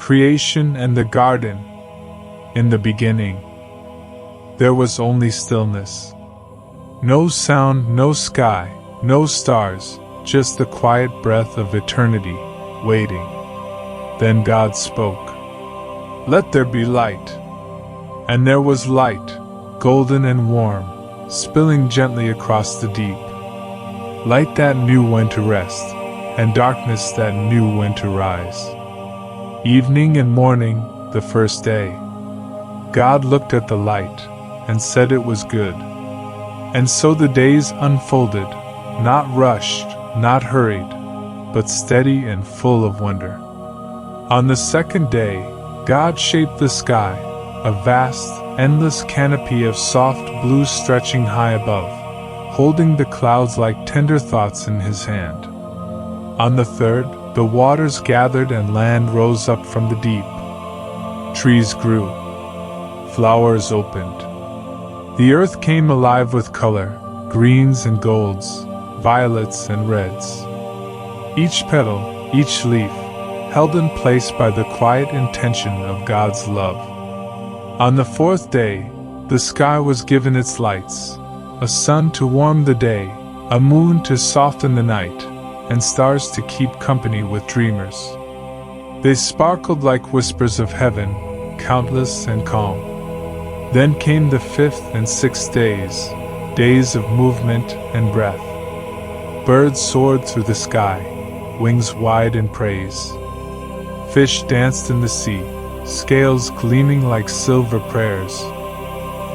Creation and the garden. In the beginning, there was only stillness. No sound, no sky, no stars, just the quiet breath of eternity, waiting. Then God spoke. "Let there be light." And there was light, golden and warm, spilling gently across the deep. Light that knew when to rest, and darkness that knew when to rise. Evening and morning, the first day. God looked at the light, and said it was good. And so the days unfolded, not rushed, not hurried, but steady and full of wonder. On the second day, God shaped the sky, a vast, endless canopy of soft blue stretching high above, holding the clouds like tender thoughts in His hand. On the third, the waters gathered and land rose up from the deep. Trees grew. Flowers opened. The earth came alive with color, greens and golds, violets and reds. Each petal, each leaf, held in place by the quiet intention of God's love. On the fourth day, the sky was given its lights, a sun to warm the day, a moon to soften the night, and stars to keep company with dreamers. They sparkled like whispers of heaven, countless and calm. Then came the fifth and sixth days, days of movement and breath. Birds soared through the sky, wings wide in praise. Fish danced in the sea, scales gleaming like silver prayers.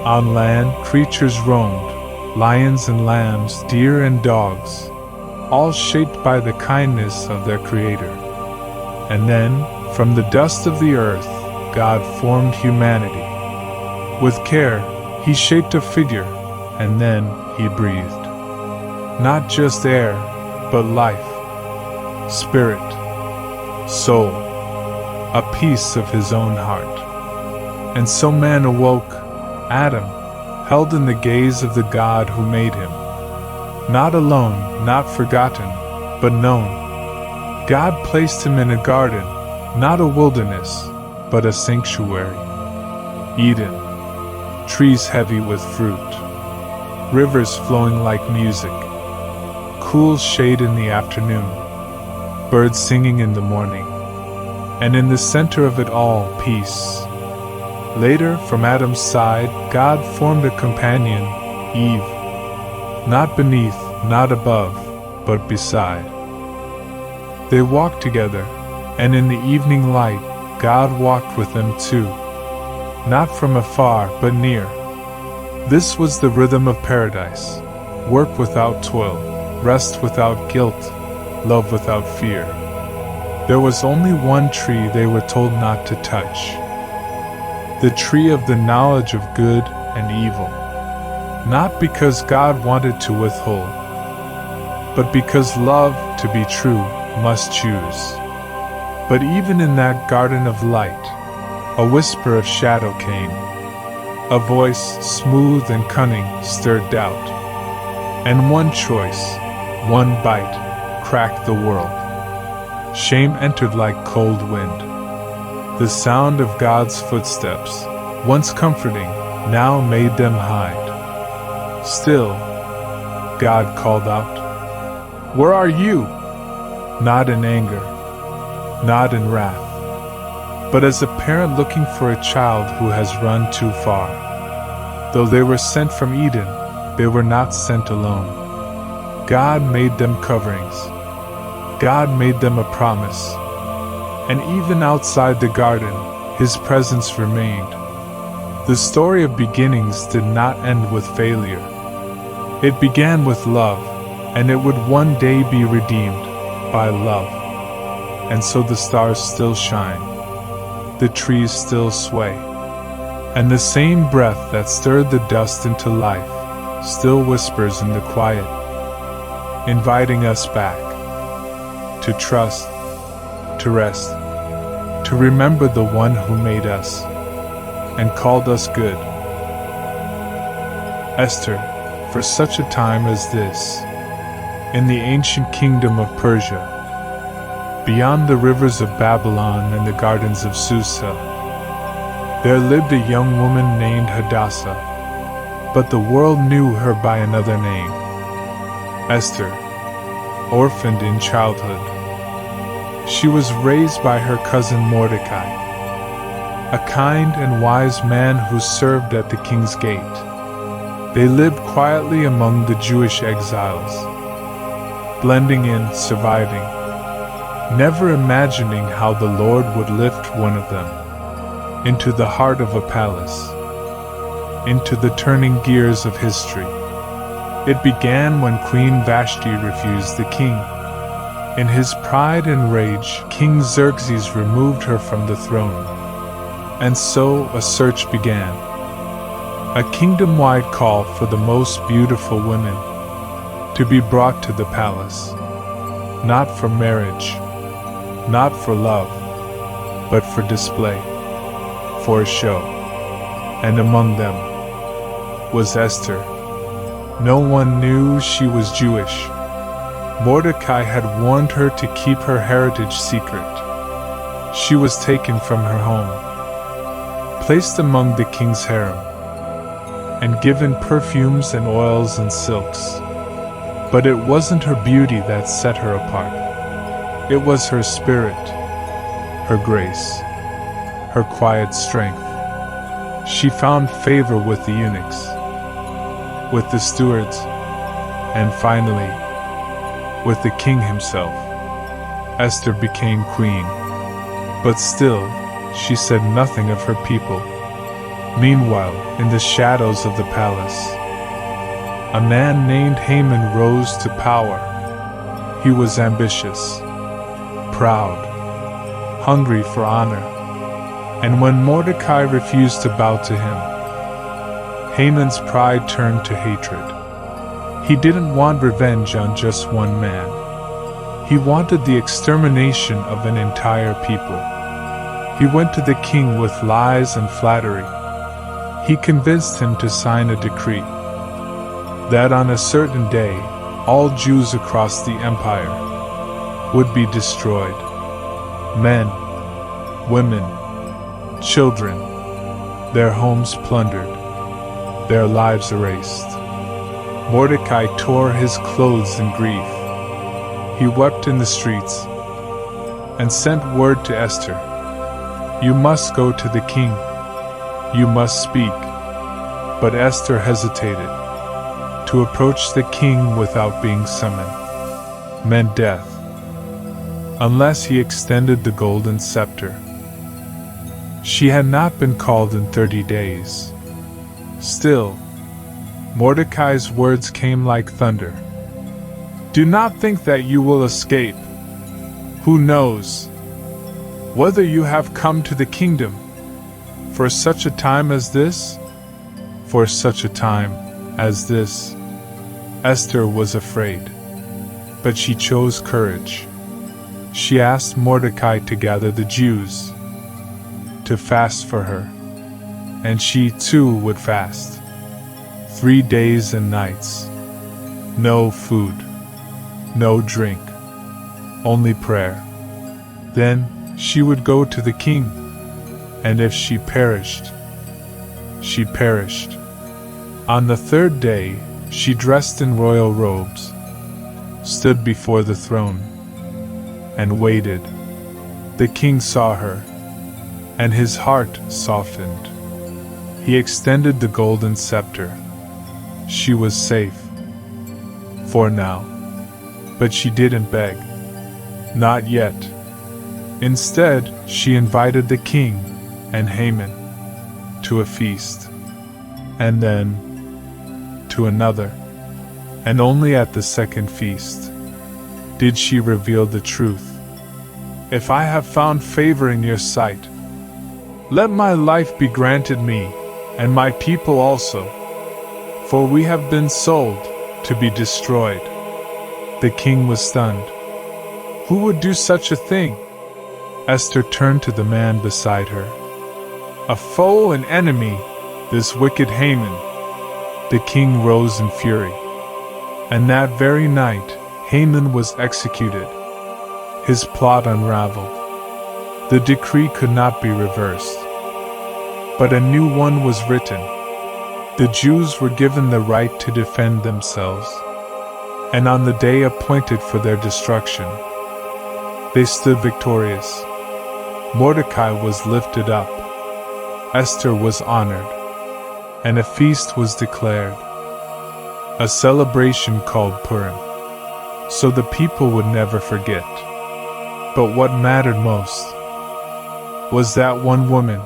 On land, creatures roamed, lions and lambs, deer and dogs, all shaped by the kindness of their Creator. And then, from the dust of the earth, God formed humanity. With care, He shaped a figure, and then He breathed. Not just air, but life, spirit, soul, a piece of His own heart. And so man awoke, Adam, held in the gaze of the God who made him. Not alone, not forgotten, but known. God placed him in a garden, not a wilderness, but a sanctuary. Eden. Trees heavy with fruit, rivers flowing like music, cool shade in the afternoon, birds singing in the morning, and in the center of it all, peace. Later, from Adam's side, God formed a companion, Eve, not beneath, not above, but beside. They walked together, and in the evening light, God walked with them too. Not from afar, but near. This was the rhythm of paradise. Work without toil, rest without guilt, love without fear. There was only one tree they were told not to touch. The tree of the knowledge of good and evil. Not because God wanted to withhold, but because love, to be true, must choose. But even in that garden of light, a whisper of shadow came. A voice, smooth and cunning, stirred doubt. And one choice, one bite, cracked the world. Shame entered like cold wind. The sound of God's footsteps, once comforting, now made them hide. Still, God called out, "Where are you?" Not in anger, not in wrath, but as a parent looking for a child who has run too far. Though they were sent from Eden, they were not sent alone. God made them coverings. God made them a promise. And even outside the garden, His presence remained. The story of beginnings did not end with failure. It began with love, and it would one day be redeemed by love. And so the stars still shine. The trees still sway, and the same breath that stirred the dust into life still whispers in the quiet, inviting us back to trust, to rest, to remember the one who made us and called us good. Esther, for such a time as this, in the ancient kingdom of Persia, Beyond the rivers of Babylon and the gardens of Susa, there lived a young woman named Hadassah, but the world knew her by another name, Esther, orphaned in childhood. She was raised by her cousin Mordecai, a kind and wise man who served at the king's gate. They lived quietly among the Jewish exiles, blending in, surviving, never imagining how the Lord would lift one of them into the heart of a palace, into the turning gears of history. It began when Queen Vashti refused the king. In his pride and rage, King Xerxes removed her from the throne. And so a search began. A kingdom-wide call for the most beautiful women to be brought to the palace, not for marriage, not for love, but for display, for a show. And among them was Esther. No one knew she was Jewish. Mordecai had warned her to keep her heritage secret. She was taken from her home, placed among the king's harem, and given perfumes and oils and silks. But it wasn't her beauty that set her apart. It was her spirit, her grace, her quiet strength. She found favor with the eunuchs, with the stewards, and finally, with the king himself. Esther became queen, but still, she said nothing of her people. Meanwhile, in the shadows of the palace, a man named Haman rose to power. He was ambitious, proud, hungry for honor, and when Mordecai refused to bow to him, Haman's pride turned to hatred. He didn't want revenge on just one man. He wanted the extermination of an entire people. He went to the king with lies and flattery. He convinced him to sign a decree that on a certain day, all Jews across the empire would be destroyed. Men, women, children, their homes plundered, their lives erased. Mordecai tore his clothes in grief. He wept in the streets and sent word to Esther, "You must go to the king. You must speak." But Esther hesitated. To approach the king without being summoned meant death, unless he extended the golden scepter. She had not been called in 30 days. Still, Mordecai's words came like thunder. "Do not think that you will escape. Who knows whether you have come to the kingdom for such a time as this? For such a time as this." Esther was afraid, but she chose courage. She asked Mordecai to gather the Jews, to fast for her, and she too would fast. 3 days and nights. No food, no drink, only prayer. Then she would go to the king, and if she perished, she perished. On the 3rd day, she dressed in royal robes, stood before the throne, and waited. The king saw her, and his heart softened. He extended the golden scepter. She was safe for now, but she didn't beg. Not yet. Instead, she invited the king and Haman to a feast, and then to another, and only at the second feast did she reveal the truth. "If I have found favor in your sight, let my life be granted me, and my people also, for we have been sold to be destroyed." The king was stunned. Who would do such a thing? Esther turned to the man beside her. "A foe and enemy, this wicked Haman." The king rose in fury, and that very night, Haman was executed. His plot unraveled. The decree could not be reversed. But a new one was written. The Jews were given the right to defend themselves. And on the day appointed for their destruction, they stood victorious. Mordecai was lifted up. Esther was honored. And a feast was declared. A celebration called Purim. So the people would never forget. But what mattered most was that one woman,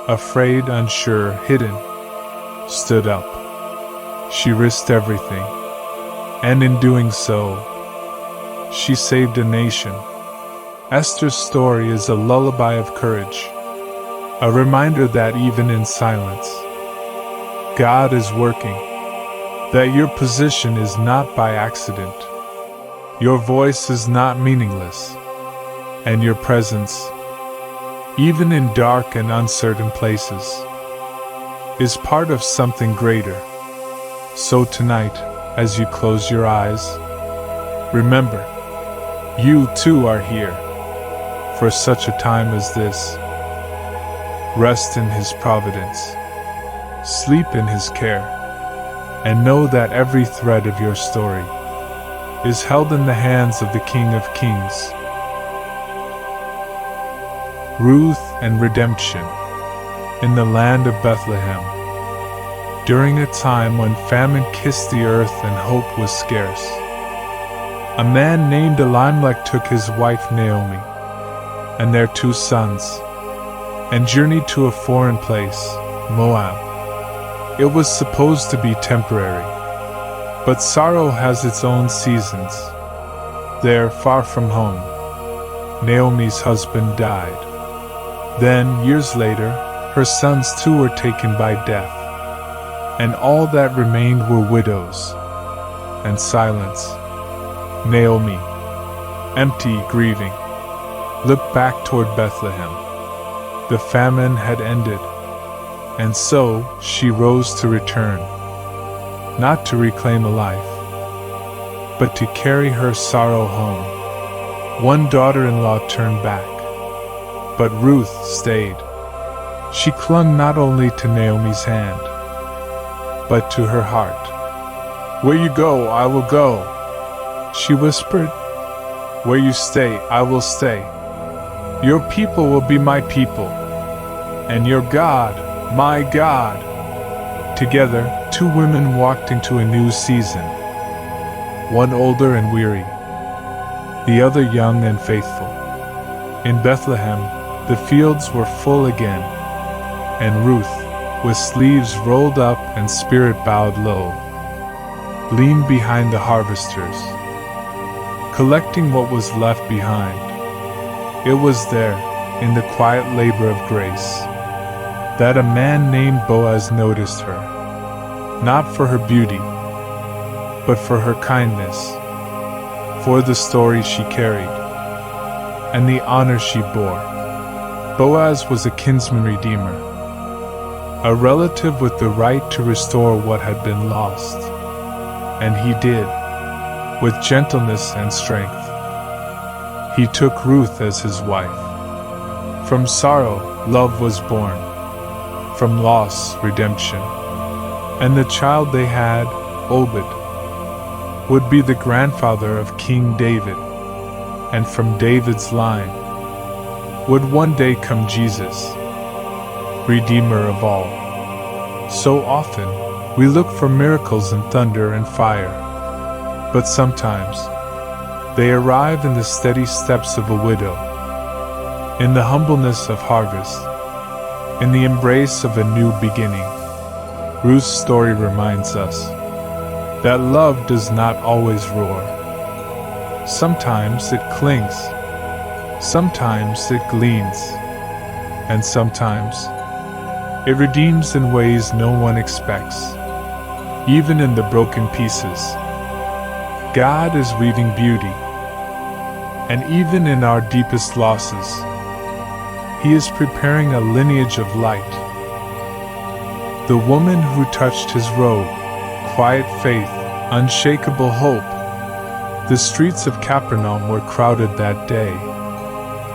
afraid, unsure, hidden, stood up. She risked everything, and in doing so, she saved a nation. Esther's story is a lullaby of courage, a reminder that even in silence, God is working, that your position is not by accident, your voice is not meaningless, and your presence, even in dark and uncertain places, is part of something greater. So tonight, as you close your eyes, remember, you too are here for such a time as this. Rest in His providence, sleep in His care, and know that every thread of your story is held in the hands of the King of Kings. Ruth and redemption. In the land of Bethlehem, during a time when famine kissed the earth and hope was scarce, a man named Elimelech took his wife Naomi and their 2 sons and journeyed to a foreign place, Moab. It was supposed to be temporary, but sorrow has its own seasons. There, far from home, Naomi's husband died. Then, years later, her sons too were taken by death, and all that remained were widows and silence. Naomi, empty, grieving, looked back toward Bethlehem. The famine had ended, and so she rose to return, not to reclaim a life, but to carry her sorrow home. One daughter-in-law turned back, but Ruth stayed. She clung not only to Naomi's hand, but to her heart. "Where you go, I will go," she whispered. "Where you stay, I will stay. Your people will be my people, and your God, my God." Together, 2 women walked into a new season, one older and weary, the other young and faithful. In Bethlehem, the fields were full again, and Ruth, with sleeves rolled up and spirit bowed low, leaned behind the harvesters, collecting what was left behind. It was there, in the quiet labor of grace, that a man named Boaz noticed her, not for her beauty, but for her kindness, for the story she carried, and the honor she bore. Boaz was a kinsman redeemer, a relative with the right to restore what had been lost, and he did, with gentleness and strength. He took Ruth as his wife. From sorrow, love was born, from loss, redemption, and the child they had, Obed, would be the grandfather of King David, and from David's line would one day come Jesus, Redeemer of all. So often, we look for miracles in thunder and fire, but sometimes they arrive in the steady steps of a widow, in the humbleness of harvest, in the embrace of a new beginning. Ruth's story reminds us that love does not always roar. Sometimes it clings, sometimes it gleans, and sometimes it redeems in ways no one expects. Even in the broken pieces, God is weaving beauty, and even in our deepest losses, He is preparing a lineage of light. The woman who touched His robe, quiet faith, unshakable hope, The streets of Capernaum were crowded that day.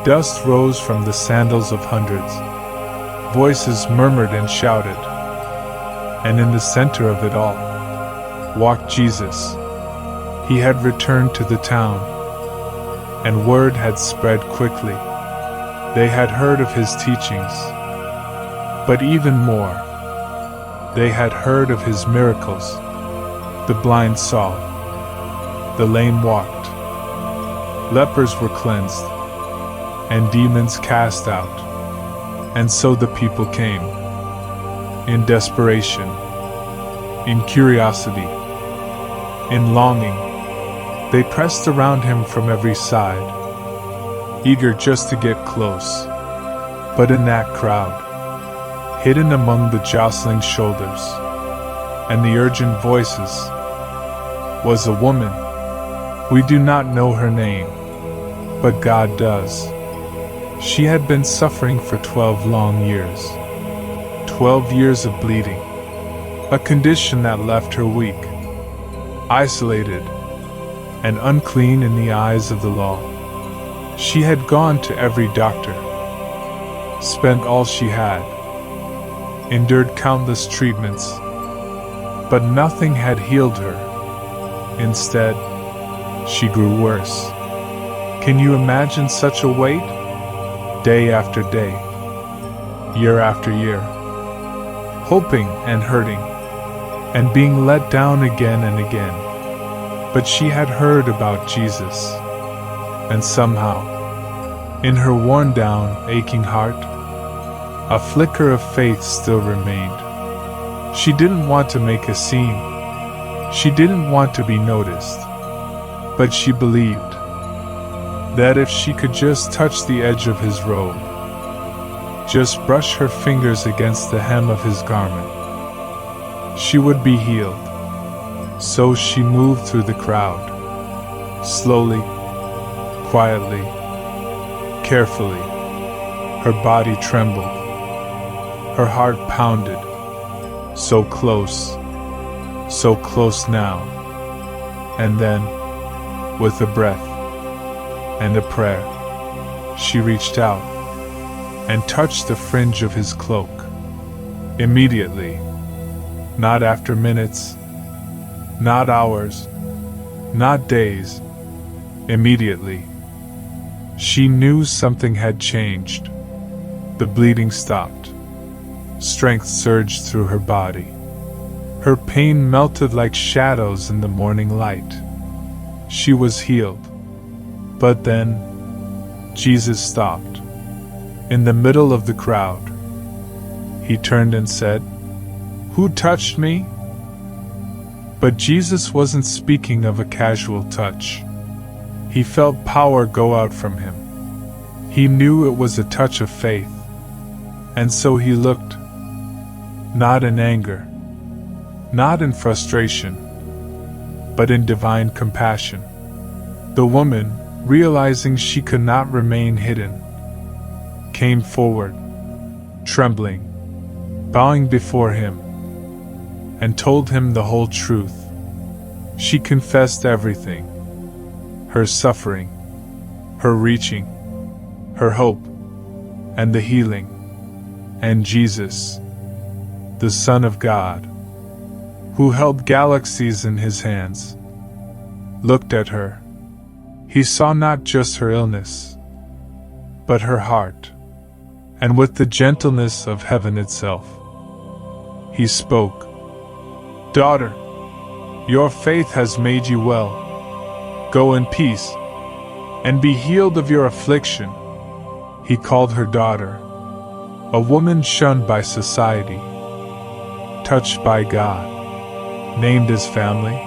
Dust rose from the sandals of hundreds. Voices murmured and shouted. And in the center of it all walked Jesus. He had returned to the town, and word had spread quickly. They had heard of his teachings, but even more, they had heard of his miracles. The blind saw, the lame walked, lepers were cleansed, and demons cast out. And so the people came, in desperation, in curiosity, in longing. They pressed around him from every side, eager just to get close. But in that crowd, hidden among the jostling shoulders and the urgent voices, was a woman. We do not know her name, but God does. She had been suffering for 12 long years. 12 years of bleeding, a condition that left her weak, isolated, and unclean in the eyes of the law. She had gone to every doctor, spent all she had, endured countless treatments, but nothing had healed her. Instead, she grew worse. Can you imagine such a weight? Day after day, year after year, hoping and hurting, and being let down again and again. But she had heard about Jesus, and somehow, in her worn-down, aching heart, a flicker of faith still remained. She didn't want to make a scene. She didn't want to be noticed. But she believed that if she could just touch the edge of his robe, just brush her fingers against the hem of his garment, she would be healed. So she moved through the crowd, slowly, quietly, carefully. Her body trembled, her heart pounded, so close now. And then, with a breath and a prayer, she reached out and touched the fringe of his cloak. Immediately, not after minutes, not hours, not days, immediately, she knew something had changed. The bleeding stopped. Strength surged through her body. Her pain melted like shadows in the morning light. She was healed. But then, Jesus stopped. In the middle of the crowd, he turned and said, "Who touched me?" But Jesus wasn't speaking of a casual touch. He felt power go out from him. He knew it was a touch of faith. And so he looked, not in anger, not in frustration, but in divine compassion. The woman, realizing she could not remain hidden, came forward, trembling, bowing before him, and told him the whole truth. She confessed everything: her suffering, her reaching, her hope, and the healing. And Jesus, the Son of God, who held galaxies in his hands, looked at her. He saw not just her illness, but her heart, and with the gentleness of heaven itself, he spoke, "Daughter, your faith has made you well. Go in peace, and be healed of your affliction." He called her daughter, a woman shunned by society, touched by God, named as family.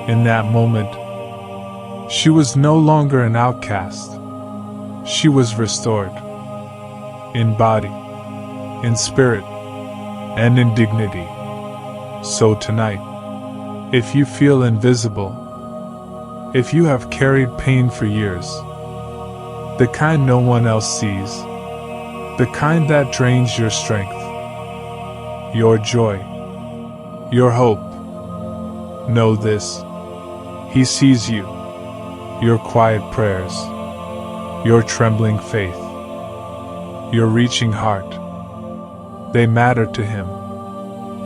In that moment, she was no longer an outcast. She was restored, in body, in spirit, and in dignity. So tonight, if you feel invisible, if you have carried pain for years, the kind no one else sees, the kind that drains your strength, your joy, your hope, know this: he sees you. your quiet prayers, your trembling faith, your reaching heart. They matter to Him.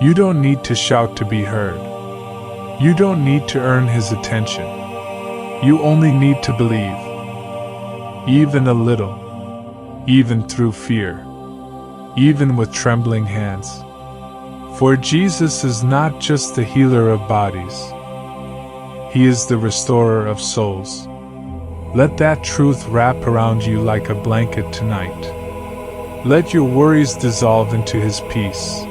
You don't need to shout to be heard. You don't need to earn His attention. You only need to believe. Even a little. Even through fear. Even with trembling hands. For Jesus is not just the healer of bodies. He is the restorer of souls. Let that truth wrap around you like a blanket tonight. Let your worries dissolve into His peace.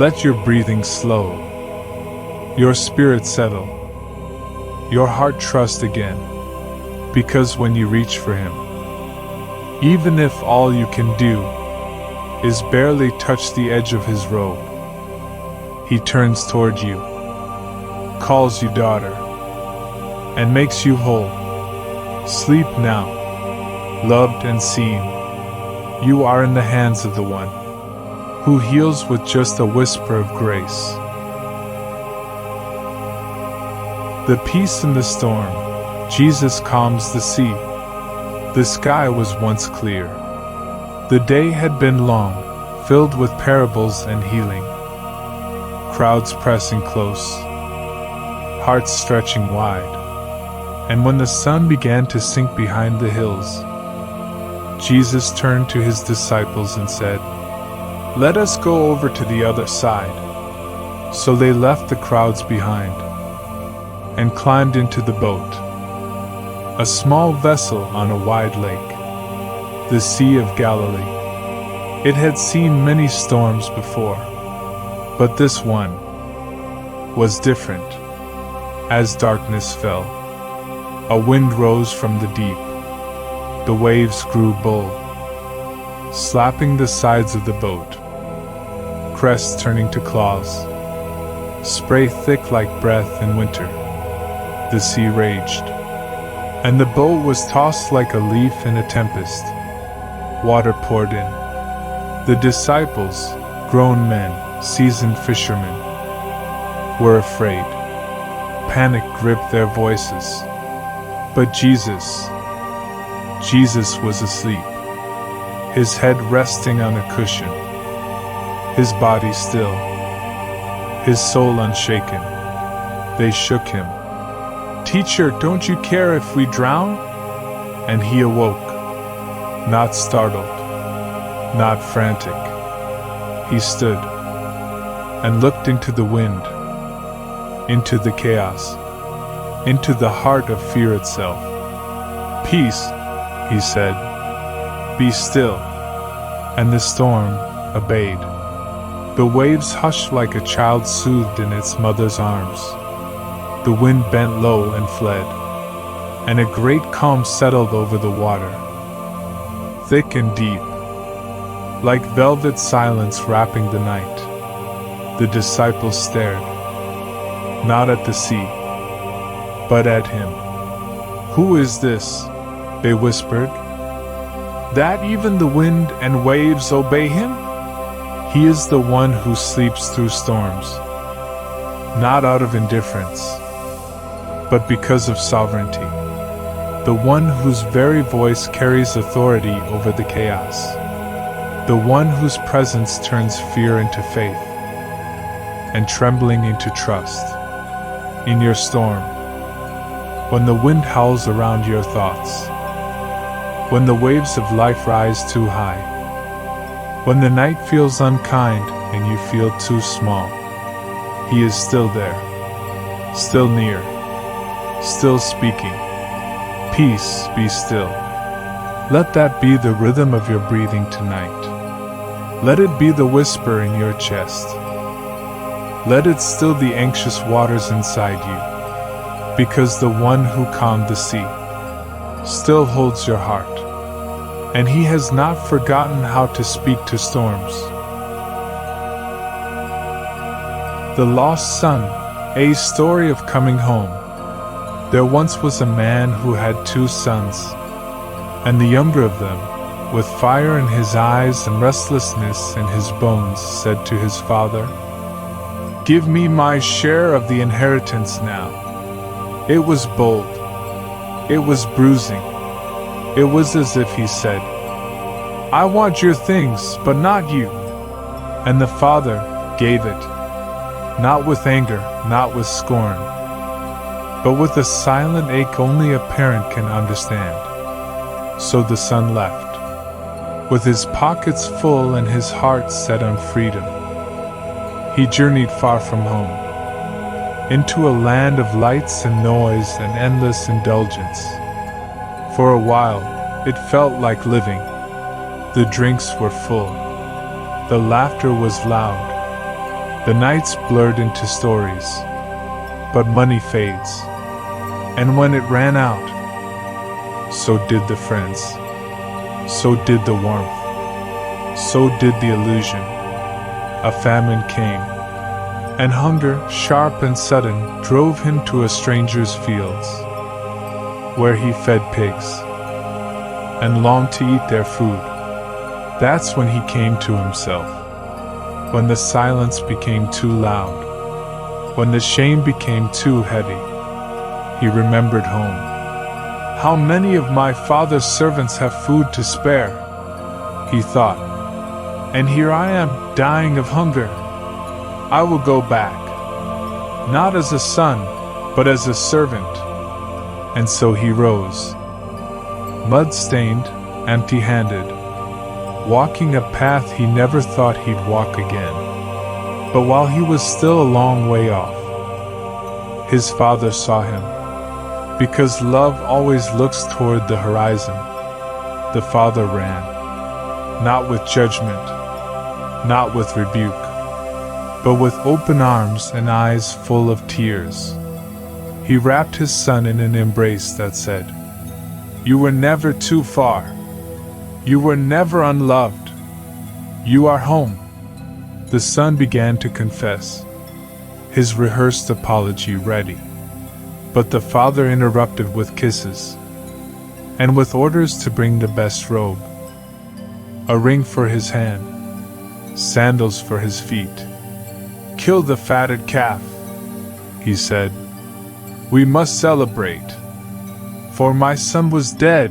Let your breathing slow. Your spirit settle. Your heart trust again. Because when you reach for Him, even if all you can do is barely touch the edge of His robe, He turns toward you, calls you daughter, and makes you whole. Sleep now, loved and seen. You are in the hands of the One who heals with just a whisper of grace. The peace in the storm. Jesus calms the sea. The sky was once clear. The day had been long, filled with parables and healing. Crowds pressing close, hearts stretching wide. And when the sun began to sink behind the hills, Jesus turned to His disciples and said, "Let us go over to the other side." So they left the crowds behind and climbed into the boat, a small vessel on a wide lake, the Sea of Galilee. It had seen many storms before, but this one was different. As darkness fell, a wind rose from the deep. The waves grew bold, slapping the sides of the boat, crests turning to claws, spray thick like breath in winter. The sea raged, and the boat was tossed like a leaf in a tempest. Water poured in. The disciples, grown men, seasoned fishermen, were afraid. Panic gripped their voices. But Jesus was asleep, His head resting on a cushion, His body still, His soul unshaken. They shook Him. "Teacher, don't you care if we drown?" And He awoke, not startled, not frantic. He stood and looked into the wind, into the chaos, into the heart of fear itself. "Peace," He said, "be still." And the storm obeyed. The waves hushed like a child soothed in its mother's arms. The wind bent low and fled, and a great calm settled over the water, thick and deep, like velvet silence wrapping the night. The disciples stared, not at the sea, but at Him. "Who is this?" they whispered, "that even the wind and waves obey Him?" He is the one who sleeps through storms, not out of indifference, but because of sovereignty. The one whose very voice carries authority over the chaos. The one whose presence turns fear into faith, and trembling into trust. In your storm, when the wind howls around your thoughts, when the waves of life rise too high, when the night feels unkind and you feel too small, He is still there, still near, still speaking. "Peace, be still." Let that be the rhythm of your breathing tonight. Let it be the whisper in your chest. Let it still the anxious waters inside you, because the one who calmed the sea still holds your heart, and He has not forgotten how to speak to storms. The Lost Son, a story of coming home. There once was a man who had 2 sons, and the younger of them, with fire in his eyes and restlessness in his bones, said to his father, "Give me my share of the inheritance now." It was bold, It was bruising. It was as if he said, "I want your things, but not you." And the father gave it, not with anger, not with scorn, but with a silent ache only a parent can understand. So the son left, with his pockets full and his heart set on freedom. He journeyed far from home, into a land of lights and noise and endless indulgence. For a while, it felt like living. The drinks were full. The laughter was loud. The nights blurred into stories. But money fades. And when it ran out, so did the friends. So did the warmth. So did the illusion. A famine came. And hunger, sharp and sudden, drove him to a stranger's fields, where he fed pigs, and longed to eat their food. That's when he came to himself. When the silence became too loud. When the shame became too heavy. He remembered home. How many of my father's servants have food to spare? He thought. And here I am, dying of hunger. I will go back, not as a son, but as a servant. And so he rose, mud-stained, empty-handed, walking a path he never thought he'd walk again. But while he was still a long way off, his father saw him. Because love always looks toward the horizon, the father ran, not with judgment, not with rebuke, but with open arms and eyes full of tears. He wrapped his son in an embrace that said, "You were never too far. You were never unloved. You are home." The son began to confess, his rehearsed apology ready. But the father interrupted with kisses, and with orders to bring the best robe, a ring for his hand, sandals for his feet. "Kill the fatted calf," he said. "We must celebrate. For my son was dead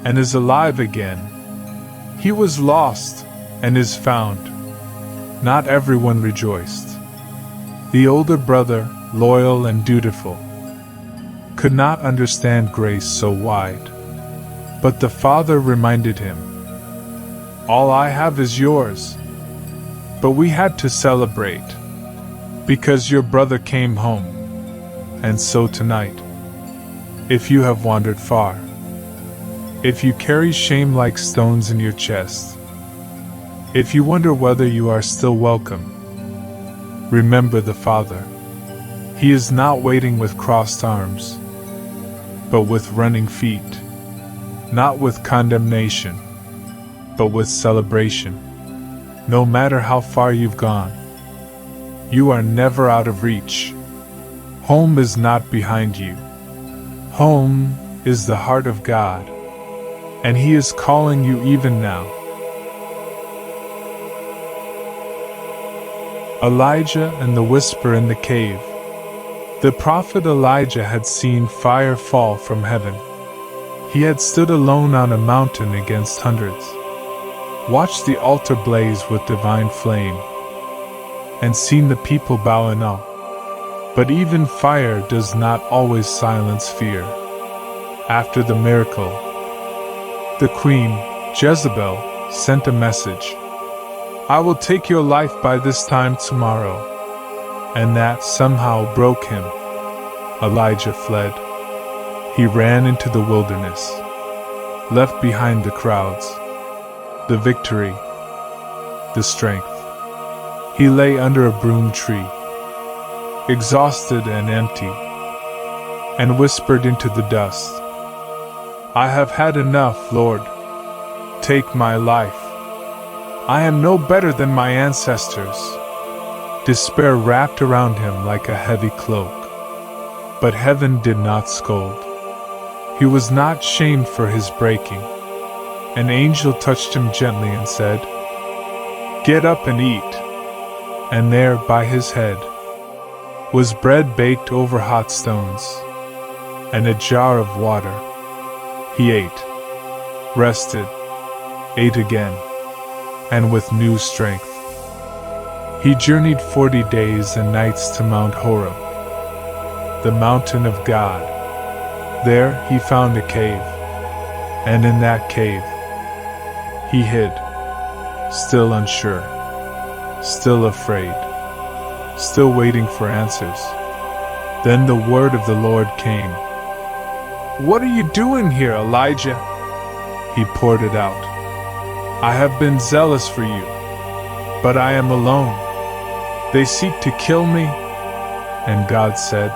and is alive again. He was lost and is found." Not everyone rejoiced. The older brother, loyal and dutiful, could not understand grace so wide. But the father reminded him, "All I have is yours. But we had to celebrate, because your brother came home. And so tonight, if you have wandered far, if you carry shame like stones in your chest, if you wonder whether you are still welcome, remember the Father. He is not waiting with crossed arms, but with running feet, not with condemnation, but with celebration. No matter how far you've gone, you are never out of reach. Home is not behind you. Home is the heart of God, and He is calling you even now. Elijah and the whisper in the cave. The prophet Elijah had seen fire fall from heaven. He had stood alone on a mountain against hundreds, watched the altar blaze with divine flame, and seen the people bow in awe. But even fire does not always silence fear. After the miracle, the queen, Jezebel, sent a message. "I will take your life by this time tomorrow." And that somehow broke him. Elijah fled. He ran into the wilderness, left behind the crowds, the victory, the strength. He lay under a broom tree, exhausted and empty, and whispered into the dust, "I have had enough, Lord. Take my life. I am no better than my ancestors." Despair wrapped around him like a heavy cloak. But heaven did not scold. He was not shamed for his breaking. An angel touched him gently and said, "Get up and eat." And there, by his head, was bread baked over hot stones, and a jar of water. He ate, rested, ate again, and with new strength. He journeyed 40 days and nights to Mount Horeb, the mountain of God. There he found a cave, and in that cave he hid, still unsure, still afraid, still waiting for answers. Then the word of the Lord came. "What are you doing here, Elijah?" He poured it out. "I have been zealous for you, but I am alone. They seek to kill me." And God said,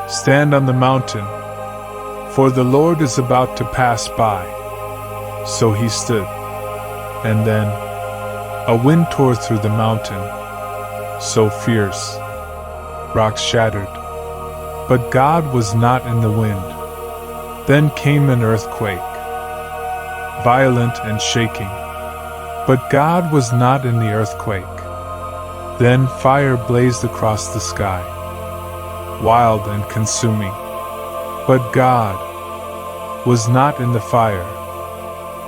"Stand on the mountain, for the Lord is about to pass by." So he stood, and then a wind tore through the mountain, so fierce, rocks shattered. But God was not in the wind. Then came an earthquake, violent and shaking. But God was not in the earthquake. Then fire blazed across the sky, wild and consuming. But God was not in the fire.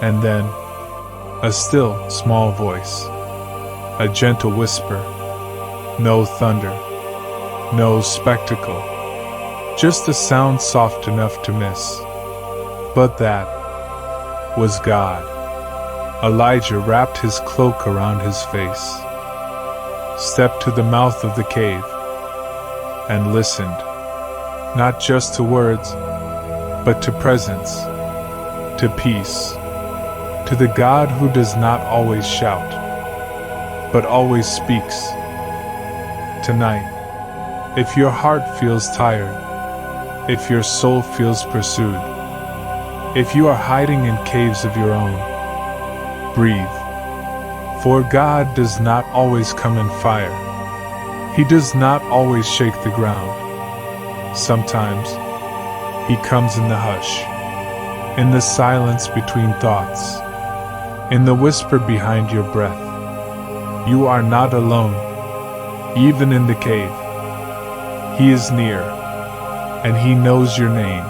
And then a still, small voice, a gentle whisper. No thunder, no spectacle, just a sound soft enough to miss. But that was God. Elijah wrapped his cloak around his face, stepped to the mouth of the cave, and listened, not just to words, but to presence, to peace, to the God who does not always shout, but always speaks. Tonight, if your heart feels tired, if your soul feels pursued, if you are hiding in caves of your own, breathe. For God does not always come in fire. He does not always shake the ground. Sometimes He comes in the hush, in the silence between thoughts, in the whisper behind your breath. You are not alone, even in the cave. He is near, and He knows your name.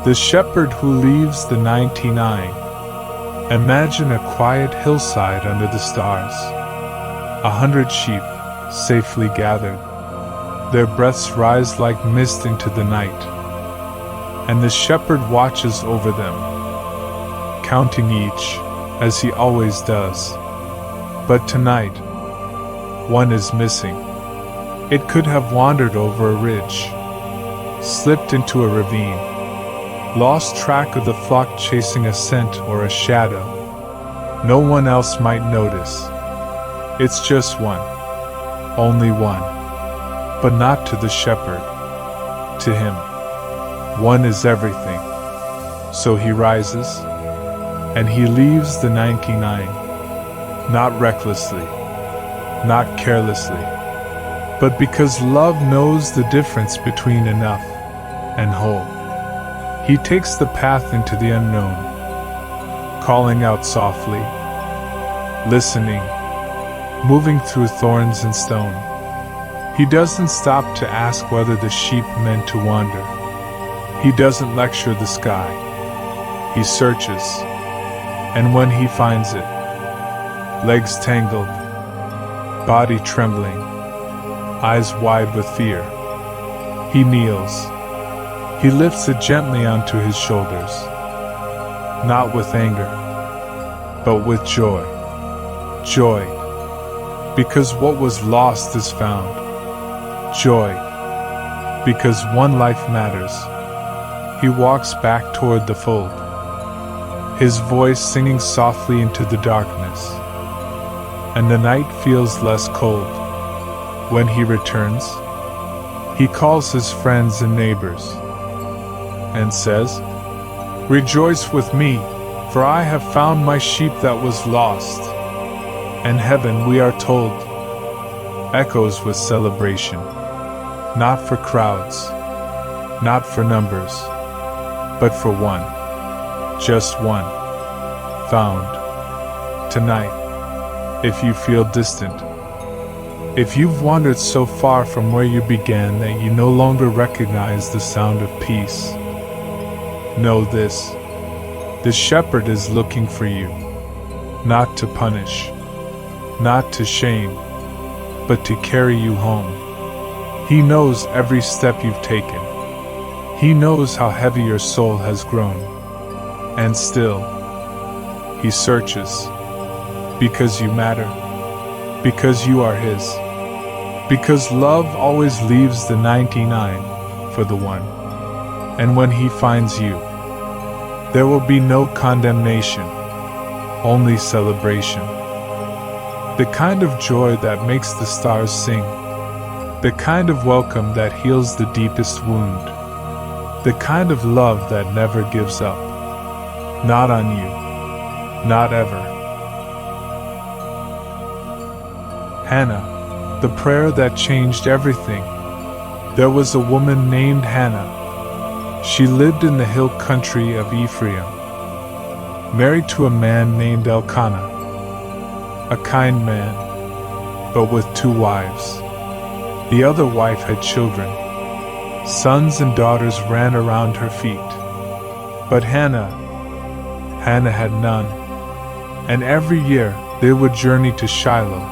The shepherd who leaves the 99. Imagine a quiet hillside under the stars. 100 sheep, safely gathered. Their breaths rise like mist into the night. And the shepherd watches over them, counting each, as he always does. But tonight, one is missing. It could have wandered over a ridge, slipped into a ravine, lost track of the flock chasing a scent or a shadow. No one else might notice. It's just one, only one, but not to the shepherd. To him, one is everything. So he rises, and he leaves the 99, not recklessly, not carelessly, but because love knows the difference between enough and whole. He takes the path into the unknown, calling out softly, listening, moving through thorns and stone. He doesn't stop to ask whether the sheep meant to wander. He doesn't lecture the sky. He searches, and when he finds it, legs tangled, body trembling, eyes wide with fear, he kneels. He lifts it gently onto his shoulders, not with anger, but with joy. Joy, because what was lost is found. Joy, because one life matters. He walks back toward the fold, his voice singing softly into the darkness, and the night feels less cold. When he returns, he calls his friends and neighbors, and says, "Rejoice with me, for I have found my sheep that was lost." And heaven, we are told, echoes with celebration, not for crowds, not for numbers, but for one, just one, found. Tonight, if you feel distant, If you've wandered so far from where you began that you no longer recognize the sound of peace, know this: the shepherd is looking for you, not to punish, not to shame, but to carry you home. He knows every step you've taken. He knows how heavy your soul has grown. And still, He searches. Because you matter. Because you are His. Because love always leaves the 99 for the one. And when He finds you, there will be no condemnation, only celebration. The kind of joy that makes the stars sing. The kind of welcome that heals the deepest wound. The kind of love that never gives up. Not on you. Not ever. Hannah, the prayer that changed everything. There was a woman named Hannah. She lived in the hill country of Ephraim, married to a man named Elkanah, a kind man, but with 2 wives. The other wife had children. Sons and daughters ran around her feet. But Hannah had none. And every year they would journey to Shiloh,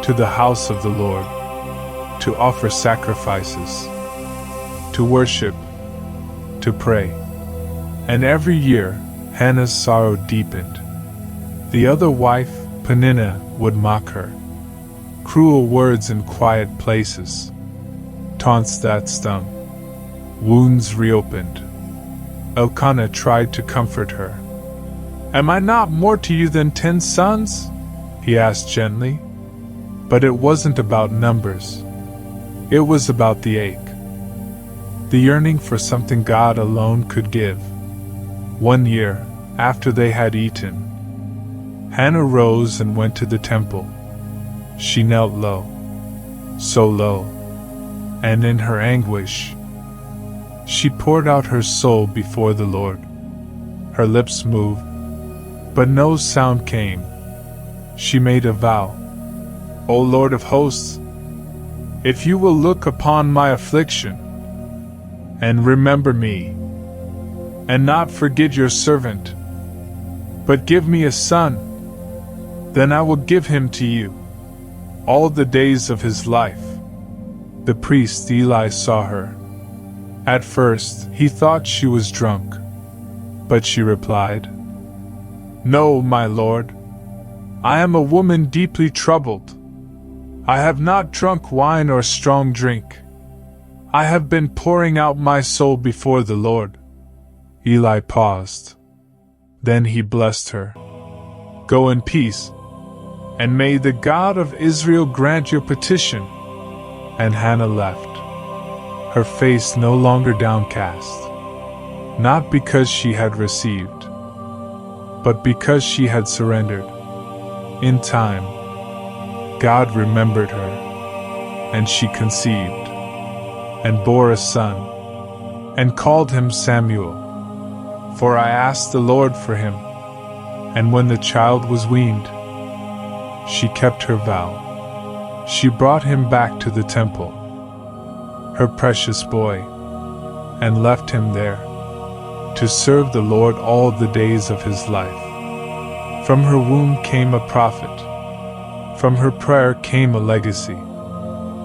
to the house of the Lord, to offer sacrifices, to worship, to pray. And every year Hannah's sorrow deepened. The other wife, Peninnah, would mock her. Cruel words in quiet places, taunts that stung, wounds reopened. Elkanah tried to comfort her. "Am I not more to you than 10 sons?" he asked gently. But it wasn't about numbers. It was about the ache. The yearning for something God alone could give. One year, after they had eaten, Hannah rose and went to the temple. She knelt low, so low, and in her anguish, she poured out her soul before the Lord. Her lips moved, but no sound came. She made a vow. "O Lord of hosts, if you will look upon my affliction, and remember me, and not forget your servant, but give me a son, then I will give him to you all the days of his life." The priest Eli saw her. At first, he thought she was drunk, but she replied, "No, my lord, I am a woman deeply troubled. I have not drunk wine or strong drink. I have been pouring out my soul before the Lord." Eli paused. Then he blessed her. "Go in peace, and may the God of Israel grant your petition." And Hannah left, her face no longer downcast, not because she had received, but because she had surrendered. In time, God remembered her, and she conceived, and bore a son, and called him Samuel. For I asked the Lord for him, and when the child was weaned, she kept her vow. She brought him back to the temple, her precious boy, and left him there, to serve the Lord all the days of his life. From her womb came a prophet, from her prayer came a legacy,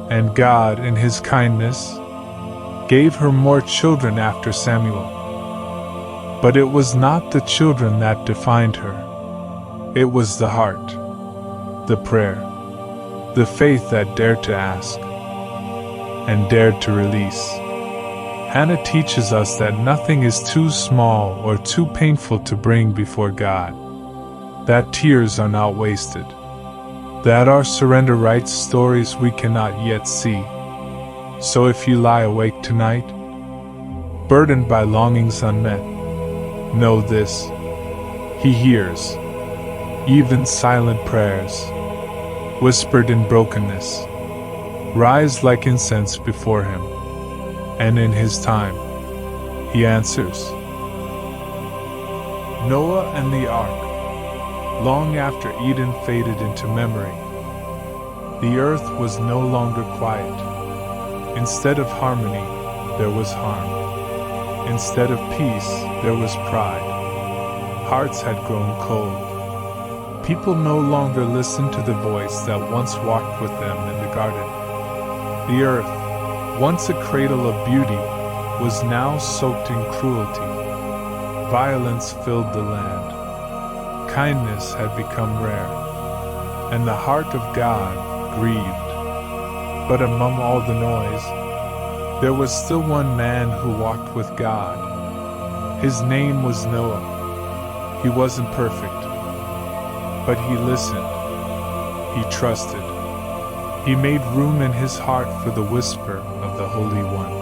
and God, in his kindness, gave her more children after Samuel. But it was not the children that defined her. It was the heart, the prayer, the faith that dared to ask, and dared to release. Hannah teaches us that nothing is too small or too painful to bring before God, that tears are not wasted, that our surrender writes stories we cannot yet see. So if you lie awake tonight, burdened by longings unmet, know this: He hears, even silent prayers, whispered in brokenness, rise like incense before Him, and in His time, He answers. Noah and the Ark. Long after Eden faded into memory, The earth was no longer quiet. Instead of harmony, there was harm. Instead of peace, there was pride. Hearts had grown cold. People no longer listened to the voice that once walked with them in the garden. The earth, once a cradle of beauty, was now soaked in cruelty. Violence filled the land. Kindness had become rare, and the heart of God grieved. But among all the noise, there was still one man who walked with God. His name was Noah. He wasn't perfect, but he listened. He trusted. He made room in his heart for the whisper of the Holy One.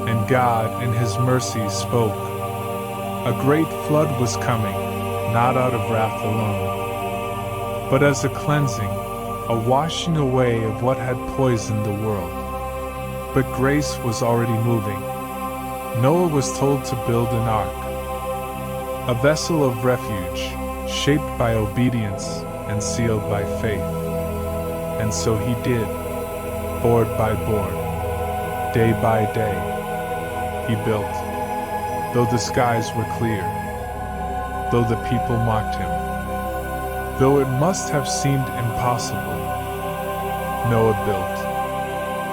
And God, in His mercy, spoke. A great flood was coming, not out of wrath alone, but as a cleansing, a washing away of what had poisoned the world. But grace was already moving. Noah was told to build an ark, a vessel of refuge, shaped by obedience and sealed by faith. And so he did, board by board, day by day. He built, though the skies were clear, though the people mocked him, though it must have seemed impossible. Noah built.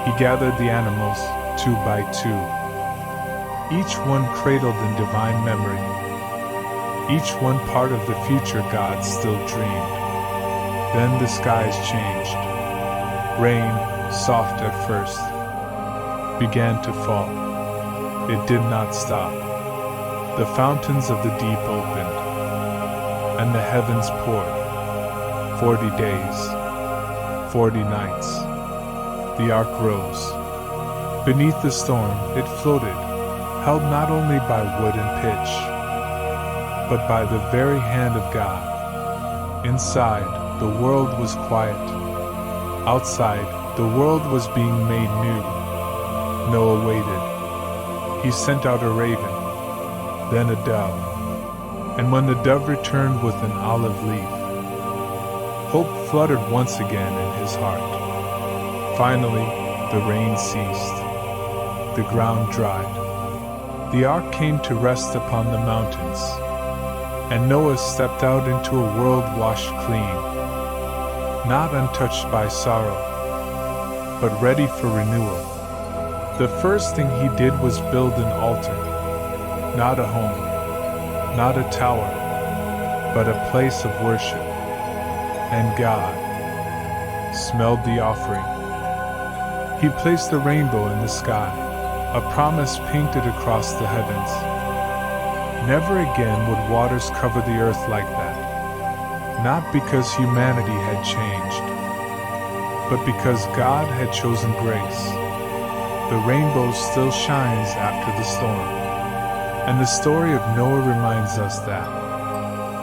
He gathered the animals, 2 by 2, each one cradled in divine memory, each one part of the future God still dreamed. Then the skies changed. Rain, soft at first, began to fall. It did not stop. The fountains of the deep opened, and the heavens poured. 40 days, 40 nights. The ark rose. Beneath the storm, it floated, held not only by wood and pitch, but by the very hand of God. Inside, the world was quiet. Outside, the world was being made new. Noah waited. He sent out a raven, then a dove. And when the dove returned with an olive leaf, hope fluttered once again in his heart. Finally, the rain ceased. The ground dried. The ark came to rest upon the mountains, and Noah stepped out into a world washed clean, not untouched by sorrow, but ready for renewal. The first thing he did was build an altar, not a home, not a tower, but a place of worship. And God smelled the offering. He placed the rainbow in the sky, a promise painted across the heavens. Never again would waters cover the earth like that, not because humanity had changed, but because God had chosen grace. The rainbow still shines after the storm, and the story of Noah reminds us that,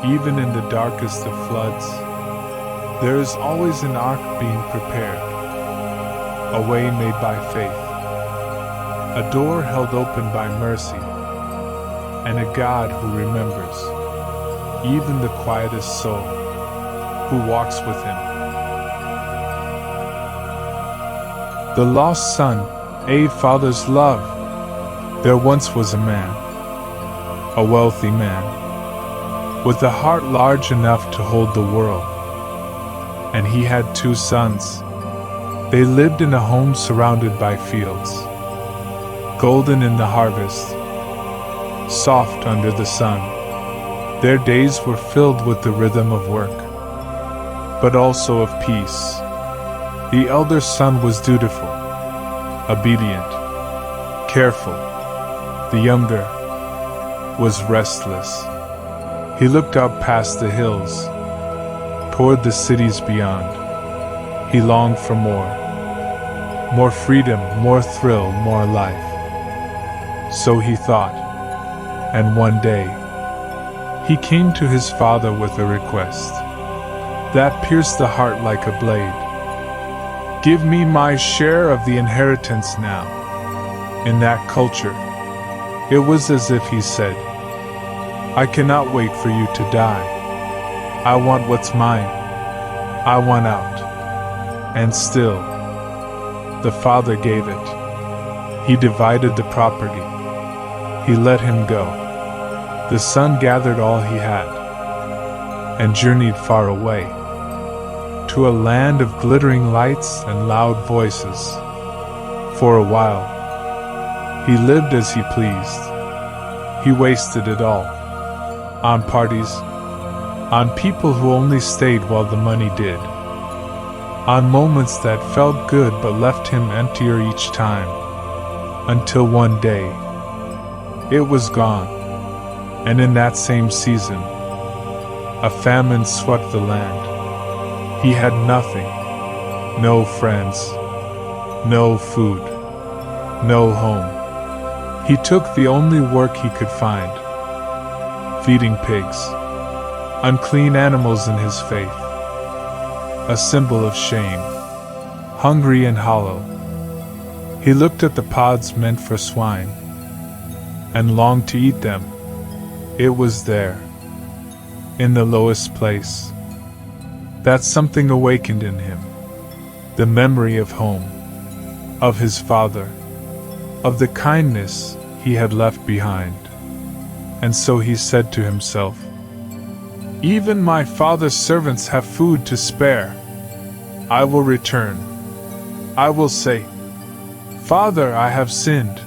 even in the darkest of floods, there is always an ark being prepared, a way made by faith, a door held open by mercy, and a God who remembers, even the quietest soul, who walks with Him. The lost son, a father's love. There once was a man, a wealthy man, with a heart large enough to hold the world. And he had 2 sons. They lived in a home surrounded by fields, golden in the harvest, soft under the sun. Their days were filled with the rhythm of work, but also of peace. The elder son was dutiful, obedient, careful. The younger was restless. He looked up past the hills, toward the cities beyond. He longed for more freedom, more thrill, more life. So he thought, and one day, he came to his father with a request that pierced the heart like a blade. Give me my share of the inheritance now. In that culture, it was as if he said, I cannot wait for you to die. I want what's mine. I want out. And still, the father gave it. He divided the property. He let him go. The son gathered all he had and journeyed far away to a land of glittering lights and loud voices. For a while, he lived as he pleased. He wasted it all on parties, on people who only stayed while the money did, on moments that felt good but left him emptier each time, until one day, it was gone. And in that same season, a famine swept the land. He had nothing, no friends, no food, no home. He took the only work he could find, feeding pigs, unclean animals in his faith, a symbol of shame, hungry and hollow. He looked at the pods meant for swine and longed to eat them. It was there, in the lowest place, that something awakened in him, the memory of home, of his father, of the kindness he had left behind. And so he said to himself, "Even my father's servants have food to spare. I will return. I will say, 'Father, I have sinned.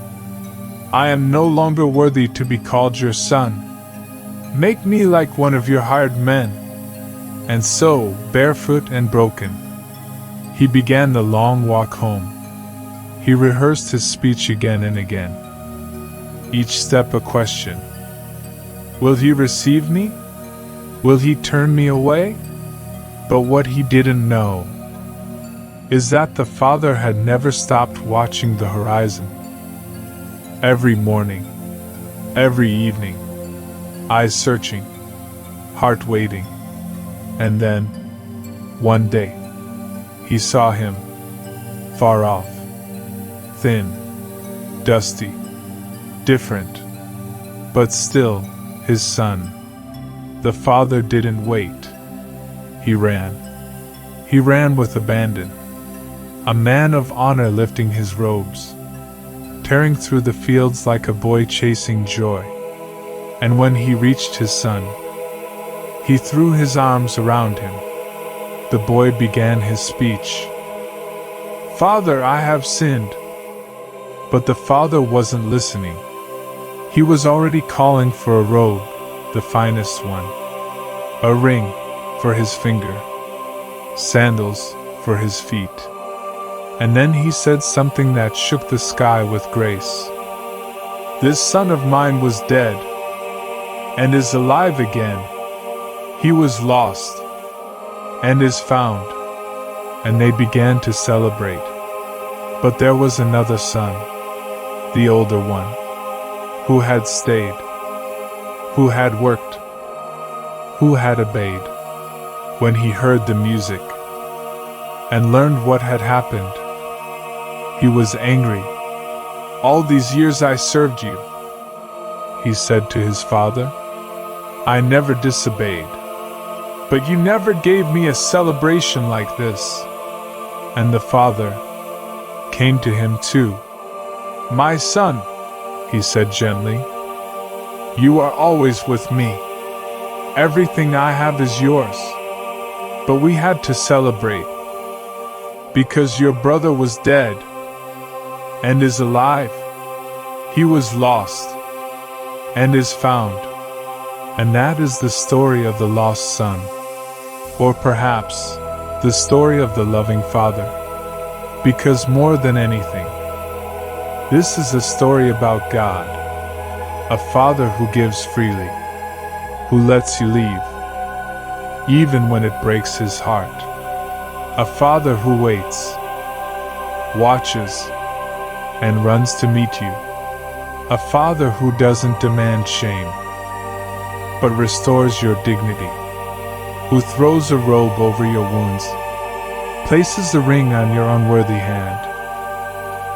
I am no longer worthy to be called your son. Make me like one of your hired men.'" And so, barefoot and broken, he began the long walk home. He rehearsed his speech again and again, each step a question. Will he receive me? Will he turn me away? But what he didn't know is that the father had never stopped watching the horizon. Every morning, every evening, eyes searching, heart waiting. And then, one day, he saw him, far off, thin, dusty, different, but still his son. The father didn't wait. He ran. He ran with abandon, a man of honor lifting his robes, tearing through the fields like a boy chasing joy. And when he reached his son, he threw his arms around him. The boy began his speech. "Father, I have sinned." But the father wasn't listening. He was already calling for a robe, the finest one, a ring for his finger, sandals for his feet. And then he said something that shook the sky with grace. "This son of mine was dead and is alive again. He was lost and is found." And they began to celebrate. But there was another son, the older one, who had stayed, who had worked, who had obeyed. When he heard the music and learned what had happened, he was angry. "All these years I served you," he said to his father. "I never disobeyed. But you never gave me a celebration like this." And the father came to him too. "My son," he said gently, "you are always with me. Everything I have is yours. But we had to celebrate, because your brother was dead and is alive. He was lost and is found." And that is the story of the lost son. Or perhaps, the story of the loving father. Because more than anything, this is a story about God. A father who gives freely, who lets you leave, even when it breaks his heart. A father who waits, watches, and runs to meet you. A father who doesn't demand shame, but restores your dignity, who throws a robe over your wounds, places a ring on your unworthy hand,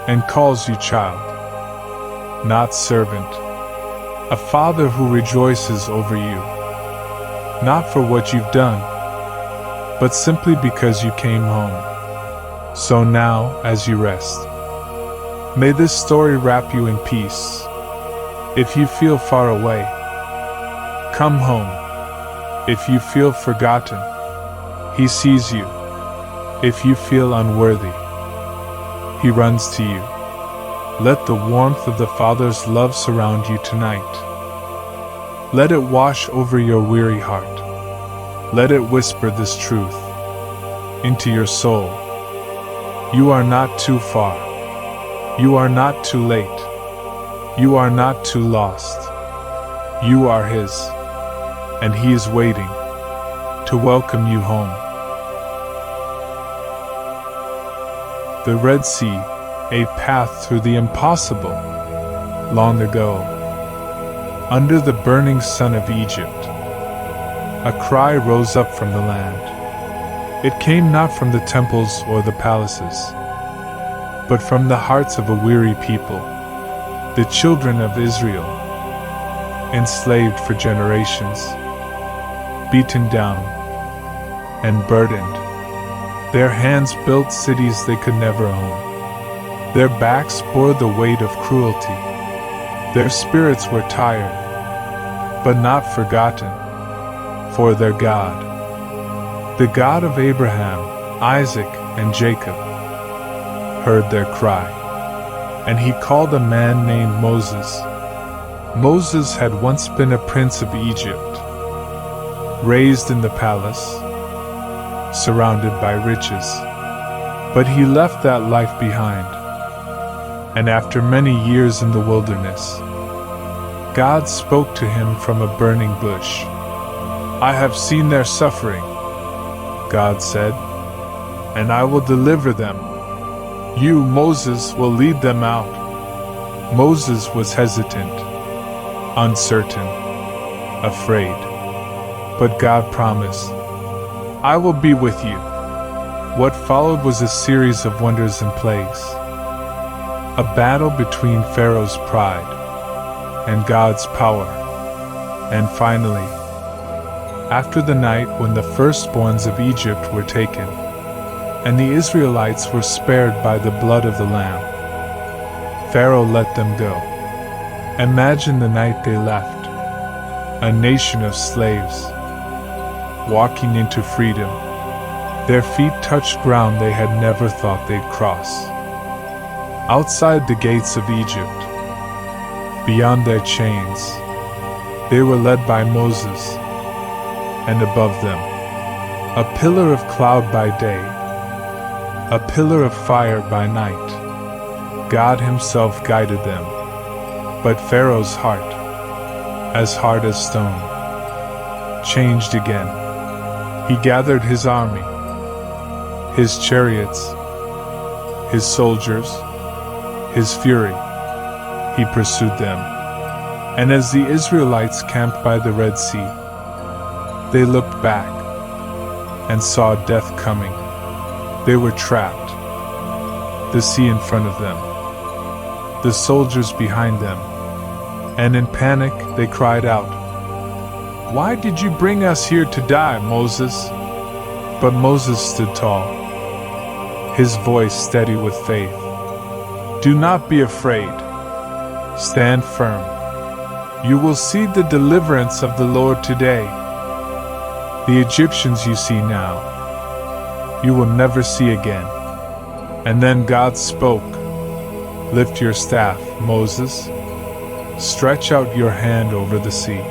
and calls you child, not servant. A father who rejoices over you, not for what you've done, but simply because you came home. So now, as you rest, may this story wrap you in peace. If you feel far away, come home. If you feel forgotten, He sees you. If you feel unworthy, He runs to you. Let the warmth of the Father's love surround you tonight. Let it wash over your weary heart. Let it whisper this truth into your soul. You are not too far. You are not too late. You are not too lost. You are His, and He is waiting to welcome you home. The Red Sea, a path through the impossible. Long ago, under the burning sun of Egypt, a cry rose up from the land. It came not from the temples or the palaces, but from the hearts of a weary people, the children of Israel, enslaved for generations, beaten down and burdened. Their hands built cities they could never own. Their backs bore the weight of cruelty. Their spirits were tired, but not forgotten, for their God, the God of Abraham, Isaac, and Jacob, heard their cry, and He called a man named Moses. Moses had once been a prince of Egypt, raised in the palace, surrounded by riches, but he left that life behind, and after many years in the wilderness, God spoke to him from a burning bush. I have seen their suffering, God said, and I will deliver them. You, Moses, will lead them out. Moses was hesitant, uncertain, afraid, but God promised, I will be with you. What followed was a series of wonders and plagues, a battle between Pharaoh's pride and God's power, and finally, after the night when the firstborns of Egypt were taken, and the Israelites were spared by the blood of the Lamb, Pharaoh let them go. Imagine the night they left, a nation of slaves, walking into freedom. Their feet touched ground they had never thought they'd cross. Outside the gates of Egypt, beyond their chains, they were led by Moses, and above them, a pillar of cloud by day, a pillar of fire by night. God Himself guided them, but Pharaoh's heart, as hard as stone, changed again. He gathered his army, his chariots, his soldiers, his fury. He pursued them, and as the Israelites camped by the Red Sea, they looked back and saw death coming. They were trapped, the sea in front of them, the soldiers behind them, and in panic they cried out, Why did you bring us here to die, Moses? But Moses stood tall, his voice steady with faith. Do not be afraid. Stand firm. You will see the deliverance of the Lord today. The Egyptians you see now, you will never see again. And then God spoke, Lift your staff, Moses. Stretch out your hand over the sea.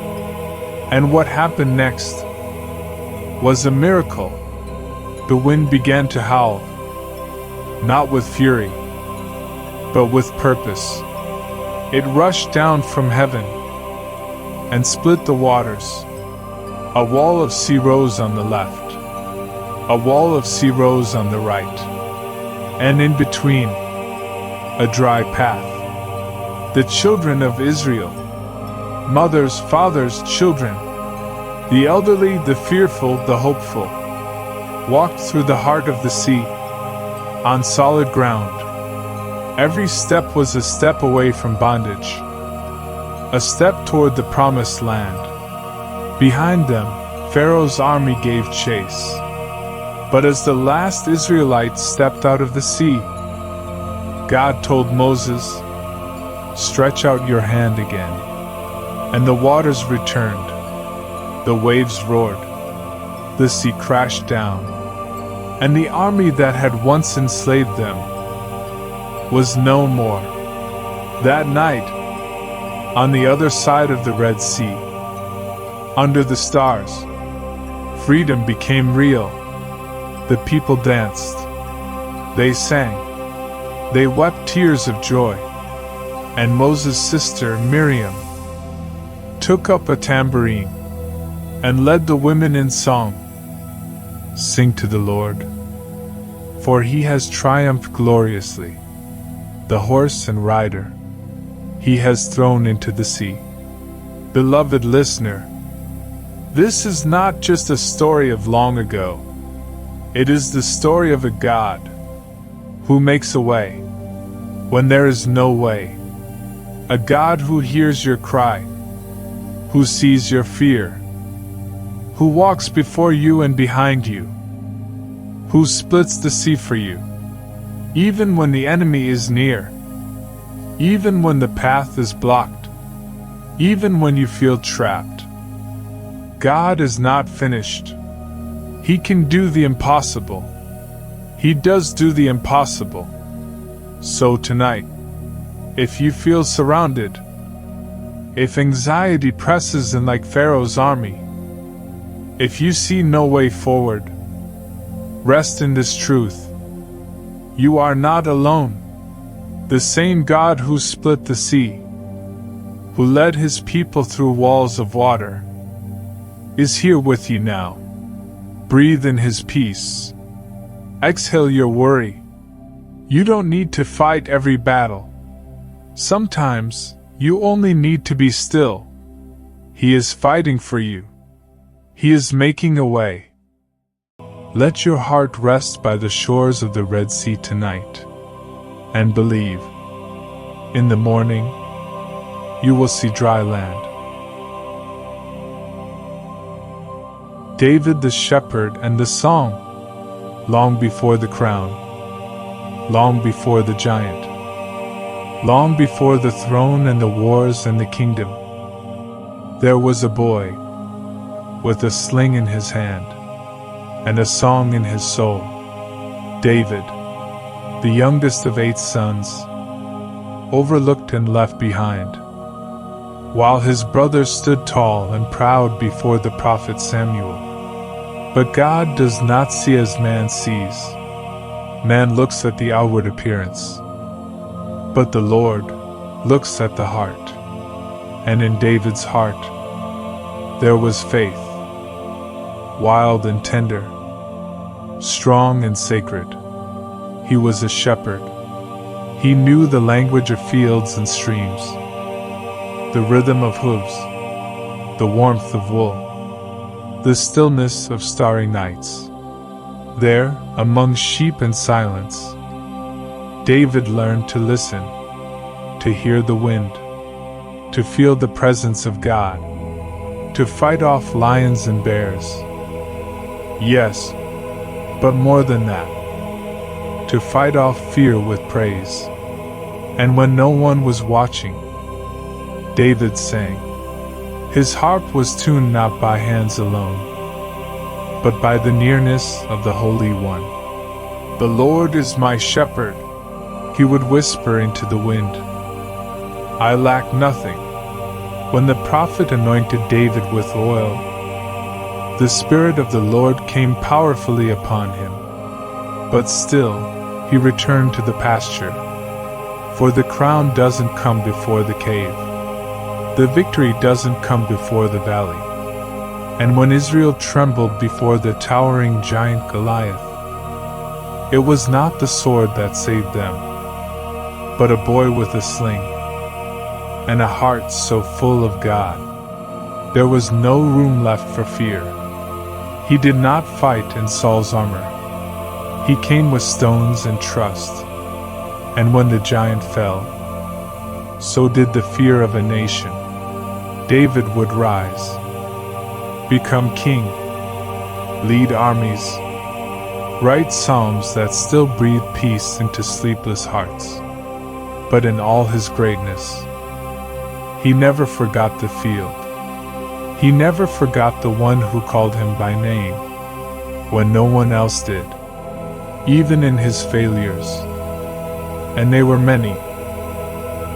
And what happened next was a miracle. The wind began to howl, not with fury, but with purpose. It rushed down from heaven and split the waters. A wall of sea rose on the left, a wall of sea rose on the right, and in between, a dry path. The children of Israel, mothers, fathers, children, the elderly, the fearful, the hopeful, walked through the heart of the sea, on solid ground. Every step was a step away from bondage, a step toward the promised land. Behind them, Pharaoh's army gave chase. But as the last Israelite stepped out of the sea, God told Moses, "Stretch out your hand again." And the waters returned. The waves roared. The sea crashed down. And the army that had once enslaved them was no more. That night, on the other side of the Red Sea, under the stars, freedom became real. The people danced. They sang. They wept tears of joy. And Moses' sister Miriam took up a tambourine and led the women in song. Sing to the Lord, for he has triumphed gloriously. The horse and rider he has thrown into the sea. Beloved listener, this is not just a story of long ago. It is the story of a God who makes a way when there is no way. A God who hears your cry, who sees your fear, who walks before you and behind you, who splits the sea for you, even when the enemy is near, even when the path is blocked, even when you feel trapped. God is not finished. He can do the impossible. He does do the impossible. So tonight, if you feel surrounded, if anxiety presses in like Pharaoh's army, if you see no way forward, rest in this truth. You are not alone. The same God who split the sea, who led his people through walls of water, is here with you now. Breathe in his peace. Exhale your worry. You don't need to fight every battle. Sometimes, you only need to be still. He is fighting for you. He is making a way. Let your heart rest by the shores of the Red Sea tonight. And believe, in the morning, you will see dry land. David the shepherd and the song, long before the crown, long before the giant, long before the throne and the wars and the kingdom, there was a boy with a sling in his hand and a song in his soul. David, the youngest of 8 sons, overlooked and left behind, while his brothers stood tall and proud before the prophet Samuel. But God does not see as man sees. Man looks at the outward appearance, but the Lord looks at the heart. And in David's heart, there was faith, wild and tender, strong and sacred. He was a shepherd. He knew the language of fields and streams, the rhythm of hooves, the warmth of wool, the stillness of starry nights. There, among sheep and silence, David learned to listen, to hear the wind, to feel the presence of God, to fight off lions and bears. Yes, but more than that, to fight off fear with praise. And when no one was watching, David sang. His harp was tuned not by hands alone, but by the nearness of the Holy One. The Lord is my shepherd, he would whisper into the wind. I lack nothing. When the prophet anointed David with oil, the Spirit of the Lord came powerfully upon him. But still, he returned to the pasture. For the crown doesn't come before the cave. The victory doesn't come before the valley. And when Israel trembled before the towering giant Goliath, it was not the sword that saved them, but a boy with a sling, and a heart so full of God. There was no room left for fear. He did not fight in Saul's armor. He came with stones and trust. And when the giant fell, so did the fear of a nation. David would rise, become king, lead armies, Write psalms that still breathe peace into sleepless hearts. But in all his greatness, he never forgot the field. He never forgot the one who called him by name when no one else did, even in his failures. And they were many.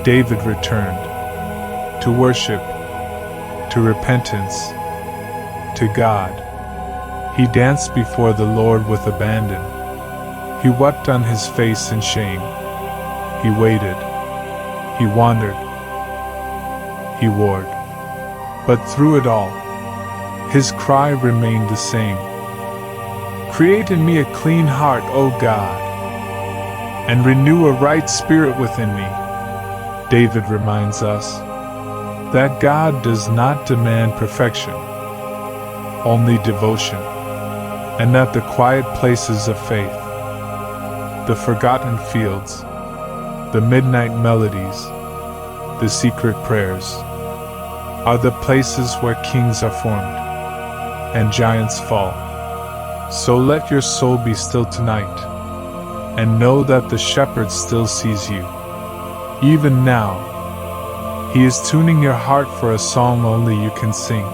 David returned to worship, to repentance, to God. He danced before the Lord with abandon. He wept on his face in shame. He waited. He wandered. He warred. But through it all, his cry remained the same. Create in me a clean heart, O God, and renew a right spirit within me. David reminds us that God does not demand perfection, only devotion, and that the quiet places of faith, the forgotten fields, the midnight melodies, the secret prayers, are the places where kings are formed and giants fall. So let your soul be still tonight, and know that the shepherd still sees you. Even now, he is tuning your heart for a song only you can sing.